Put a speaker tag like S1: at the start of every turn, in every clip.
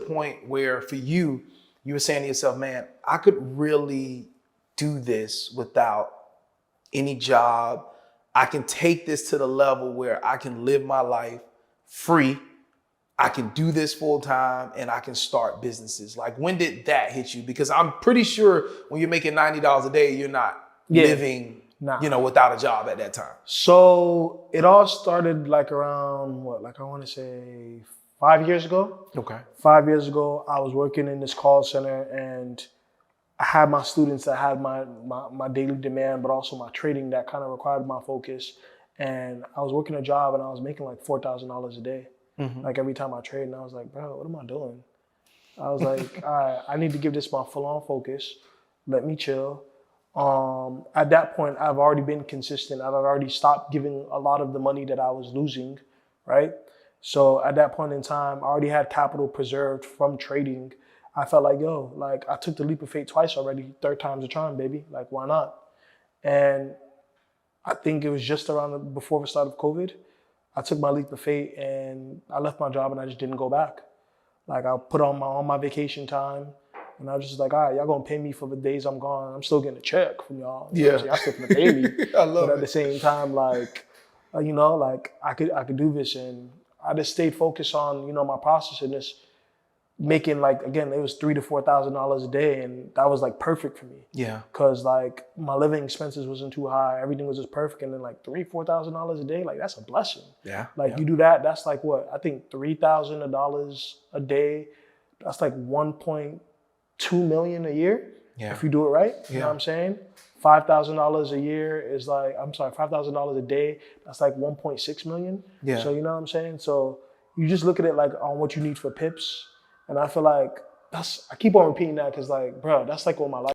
S1: point where for you were saying to yourself, man, I could really do this without any job. I can take this to the level where I can live my life free. I can do this full time and I can start businesses. Like, when did that hit you? Because I'm pretty sure when you're making $90 a day, you're not living, without a job at that time.
S2: So it all started like around I want to say 5 years ago.
S1: Okay.
S2: 5 years ago, I was working in this call center and I had my students that had my daily demand, but also my trading that kind of required my focus. And I was working a job and I was making like $4,000 a day. Like every time I trade, and I was like, bro, what am I doing? I was like, all right, I need to give this my full-on focus. Let me chill. At that point, I've already been consistent. I've already stopped giving a lot of the money that I was losing, right? So at that point in time, I already had capital preserved from trading. I felt like, I took the leap of faith twice already. Third time's a charm, baby. Like, why not? And I think it was just around before the start of COVID. I took my leap of faith and I left my job and I just didn't go back. Like, I put on my vacation time and I was just like, all right, y'all gonna pay me for the days I'm gone. I'm still getting a check from y'all. Y'all still gonna pay me.
S1: I love
S2: but at the same time, I could do this, and I just stayed focused on, my process and just making again, it was $3,000 to $4,000 a day, and that was perfect for me.
S1: Yeah.
S2: Cause my living expenses wasn't too high, everything was just perfect, and then $3,000-$4,000 a day, that's a blessing.
S1: Yeah.
S2: You do that, that's what I think $3,000 a day. That's $1.2 million a year.
S1: Yeah.
S2: If you do it right. You know what I'm saying? $5,000 a year is $5,000 a day. That's $1.6 million.
S1: Yeah.
S2: So you know what I'm saying? So you just look at it on what you need for pips. And I feel like I keep on repeating that because bro, that's all my life.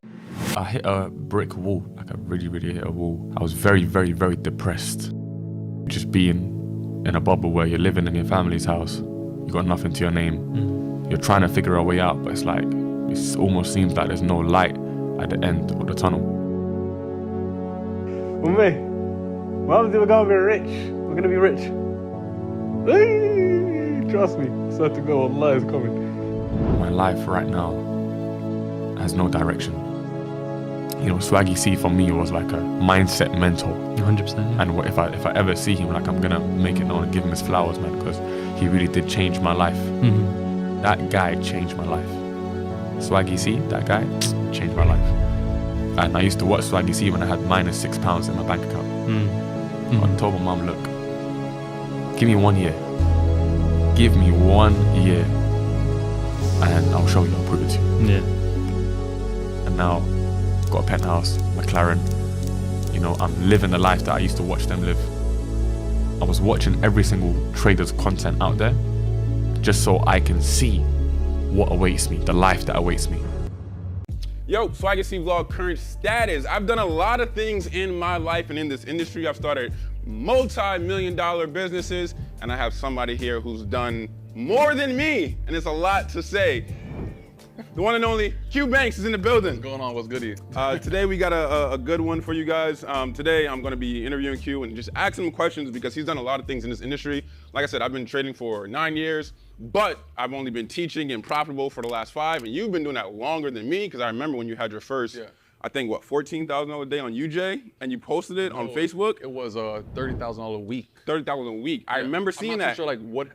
S3: I hit a brick wall. I really, really hit a wall. I was very, very, very depressed. Just being in a bubble where you're living in your family's house. You got nothing to your name. You're trying to figure a way out, but it almost seems like there's no light at the end of the tunnel.
S4: Well, me, we're gonna be rich. We're gonna be rich. Hey, trust me. So to go, Allah is coming.
S3: My life right now has no direction. Swaggy C for me was like a mindset mentor.
S5: 100%.
S3: And if I ever see him, I'm gonna make it known and give him his flowers, man, because he really did change my life. That guy changed my life. Swaggy C, that guy, changed my life. And I used to watch Swaggy C when I had -6 in my bank account. I told my mum, look, give me 1 year. Give me 1 year. And I'll show you, I'll prove it to you.
S5: Yeah.
S3: And now, I've got a penthouse, McLaren. I'm living the life that I used to watch them live. I was watching every single trader's content out there just so I can see what awaits me, the life that awaits me.
S6: Yo, Swaggy C Vlog current status. I've done a lot of things in my life and in this industry. I've started multi-million-dollar businesses, and I have somebody here who's done more than me, and it's a lot to say. The one and only Q Banks is in the building.
S7: What's going on? What's goody?
S6: Today we got a good one for you guys. Today I'm gonna be interviewing Q and just asking him questions because he's done a lot of things in this industry. Like I said, I've been trading for 9 years, but I've only been teaching and profitable for the last 5, and you've been doing that longer than me, because I remember when you had your first, I think, $14,000 a day on UJ, and you posted it on Facebook?
S7: It was $30,000 a week.
S6: $30,000 a week. I remember seeing that.
S7: I'm not sure what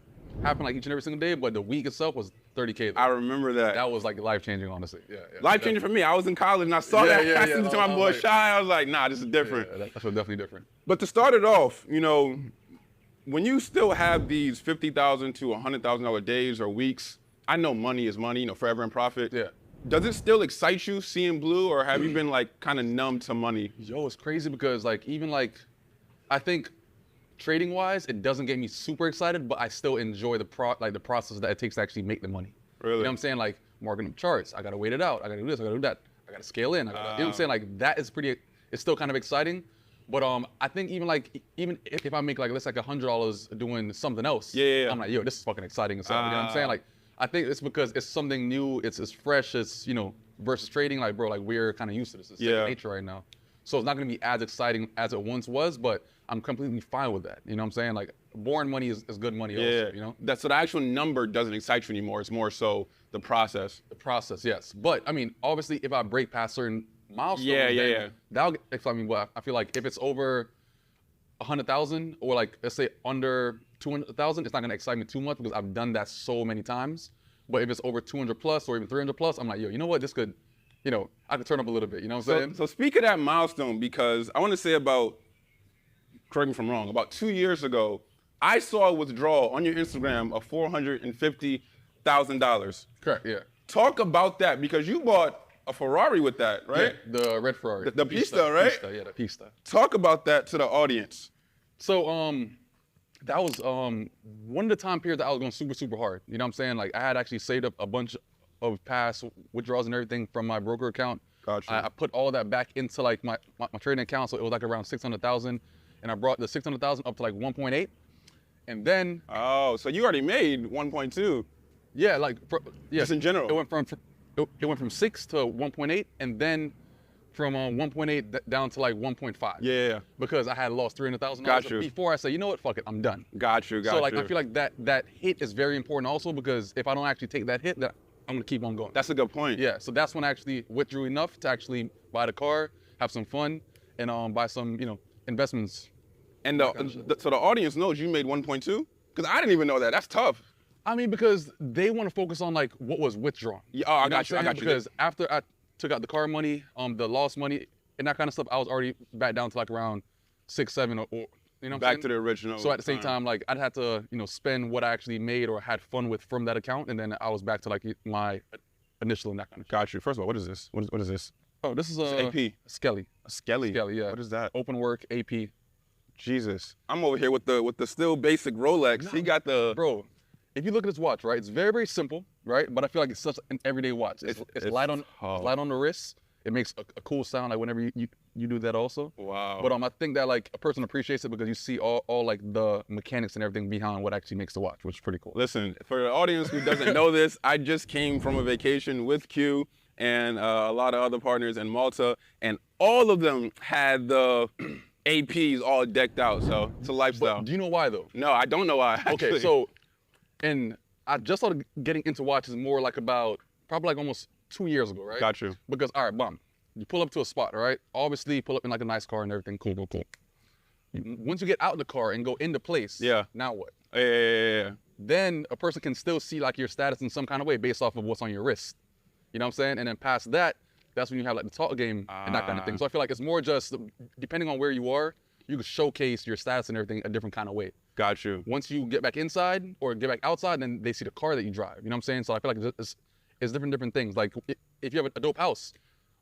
S7: happened each and every single day, but the week itself was $30K.
S6: I remember that.
S7: That was life-changing, honestly.
S6: Life-changing for me. I was in college and I saw that. I sent it to my boy Shy. I was like, nah, this is different.
S7: That's definitely different.
S6: But to start it off, when you still have these $50,000 to $100,000 days or weeks, I know money is money, forever in profit.
S7: Yeah.
S6: Does it still excite you seeing blue, or have you been kind of numb to money?
S7: Yo, it's crazy because I think trading-wise, it doesn't get me super excited, but I still enjoy the process that it takes to actually make the money.
S6: Really?
S7: You know what I'm saying? Marking up charts, I gotta wait it out. I gotta do this, I gotta do that. I gotta scale in. You know what I'm saying? That is it's still kind of exciting. But I think even if I make let's say $100 doing something else, I'm like, yo, this is fucking exciting as hell. You know what I'm saying? I think it's because it's something new, it's fresh, it's versus trading, bro, we're kind of used to this. It's second nature right now. So it's not gonna be as exciting as it once was, but I'm completely fine with that. You know what I'm saying? born money is good money also, you know?
S6: That's so the actual number doesn't excite you anymore. It's more so the process.
S7: The process, yes. But I mean, obviously, if I break past certain milestones, that'll excite me. But I feel like if it's over 100,000 or like let's say under 200,000, it's not gonna excite me too much because I've done that so many times. But if it's over 200 plus or even 300 plus, I'm like, yo, you know what? This could, you know, I could turn up a little bit. You know what I'm saying?
S6: So speak of that milestone, because I want to say about, correct me if I'm wrong, about 2 years ago, I saw a withdrawal on your Instagram of $450,000.
S7: Correct. Yeah.
S6: Talk about that, because you bought a Ferrari with that, right?
S7: Yeah, the red Ferrari.
S6: The Pista, right?
S7: Pista, yeah, the Pista.
S6: Talk about that to the audience.
S7: So that was one of the time periods that I was going super hard. You know what I'm saying? Like I had actually saved up a bunch of past withdrawals and everything from my broker account.
S6: Gotcha.
S7: I put all that back into like my trading account, so it was like around 600,000, and I brought the 600,000 up to like 1.8, and then.
S6: Oh, so you already made 1.2.
S7: Yeah, like
S6: Just in general.
S7: It went from 6 to 1.8, and then from 1.8 down to like 1.5.
S6: Yeah.
S7: Because I had lost $300,000
S6: Got you.
S7: before I said, you know what, fuck it, I'm done.
S6: Got you.
S7: So like I feel like that hit is very important also, because if I don't actually take that hit, then I'm gonna keep on going.
S6: That's a good point.
S7: Yeah. So that's when I actually withdrew enough to actually buy the car, have some fun, and buy some investments.
S6: And so the audience knows you made 1.2? Because I didn't even know that. That's tough.
S7: I mean, because they want to focus on like what was withdrawn.
S6: Yeah, oh, I got you.
S7: Because after I took out the car money, the lost money, and that kind of stuff, I was already back down to like around 6, 7, or you know what I'm
S6: back
S7: saying?
S6: to the original.
S7: So at the same time, like I'd had to spend what I actually made or had fun with from that account, and then I was back to like my initial and that kind of.
S6: Got you. First of all, what is this? What is this?
S7: Oh, this is
S6: AP.
S7: Skelly.
S6: A Skelly.
S7: Skelly, yeah.
S6: What is that?
S7: Open work AP.
S6: Jesus. I'm over here with the still basic Rolex.
S7: No,
S6: He got the.
S7: Bro, if you look at this watch, right, it's very simple, right? But I feel like it's such an everyday watch. It's light on the wrist. It makes a cool sound like whenever you do that also.
S6: Wow.
S7: But I think that like a person appreciates it because you see all like the mechanics and everything behind what actually makes the watch, which is pretty cool.
S6: Listen, for the audience who doesn't know this, I just came from a vacation with Q and a lot of other partners in Malta, and all of them had the APs all decked out. So it's a lifestyle.
S7: But do you know why though?
S6: No, I don't know why. Actually.
S7: Okay, so, and I just started getting into watches more like about probably like almost 2 years ago, right?
S6: Got you.
S7: Because all right, bum, you pull up to a spot, all right? Obviously, you pull up in like a nice car and everything, cool. Once you get out of the car and go into place, now what?
S6: Yeah.
S7: Then a person can still see like your status in some kind of way based off of what's on your wrist. You know what I'm saying? And then past that, that's when you have like the talk game and that kind of thing. So I feel like it's more just depending on where you are, you can showcase your status and everything a different kind of way.
S6: Got you.
S7: Once you get back inside or get back outside, then they see the car that you drive. You know what I'm saying? So I feel like it's different things. Like if you have a dope house,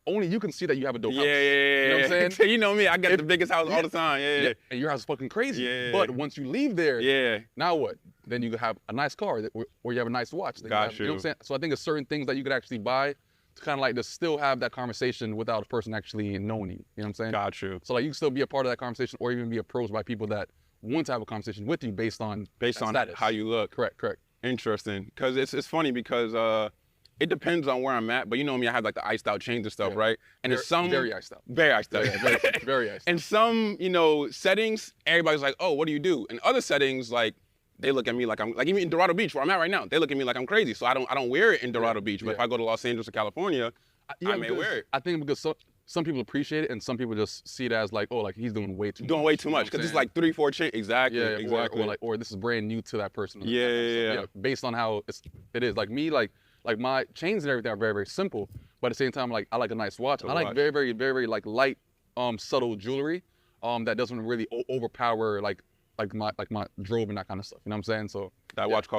S7: only you can see that you have a dope house.
S6: Yeah.
S7: You know what I'm saying?
S6: You know me, I got the biggest house all the time. Yeah.
S7: And your house is fucking crazy.
S6: Yeah.
S7: But once you leave there, now what? Then you could have a nice car or you have a nice watch.
S6: Got you.
S7: You know what I'm saying? So I think there's certain things that you could actually buy to kind of like to still have that conversation without a person actually knowing you. You know what I'm saying?
S6: Got you.
S7: So like you can still be a part of that conversation or even be approached by people that want to have a conversation with you based on status.
S6: How you look.
S7: Correct.
S6: Interesting. Because it's funny because it depends on where I'm at. But you know me, I have like the iced out chains and stuff, right? And
S7: very,
S6: it's some
S7: very iced out.
S6: Very iced out.
S7: Yeah, very iced out.
S6: And some, settings, everybody's like, oh, what do you do? And other settings, like they look at me like I'm like even in Dorado Beach where I'm at right now, they look at me like I'm crazy. So I don't wear it in Dorado Beach. But if I go to Los Angeles or California, I may wear it.
S7: I think because some people appreciate it and some people just see it as like, oh, like he's doing way too much.
S6: Doing way too much because it's like 3-4 chains. Exactly.
S7: Yeah,
S6: exactly.
S7: Or this is brand new to that person.
S6: Yeah.
S7: Based on how it is. Like me, like my chains and everything are very, very simple. But at the same time, like I like a nice watch. I like very, very, very, very like light, subtle jewelry, that doesn't really overpower like my drove and that kind of stuff. You know what I'm saying? So
S6: that watch costs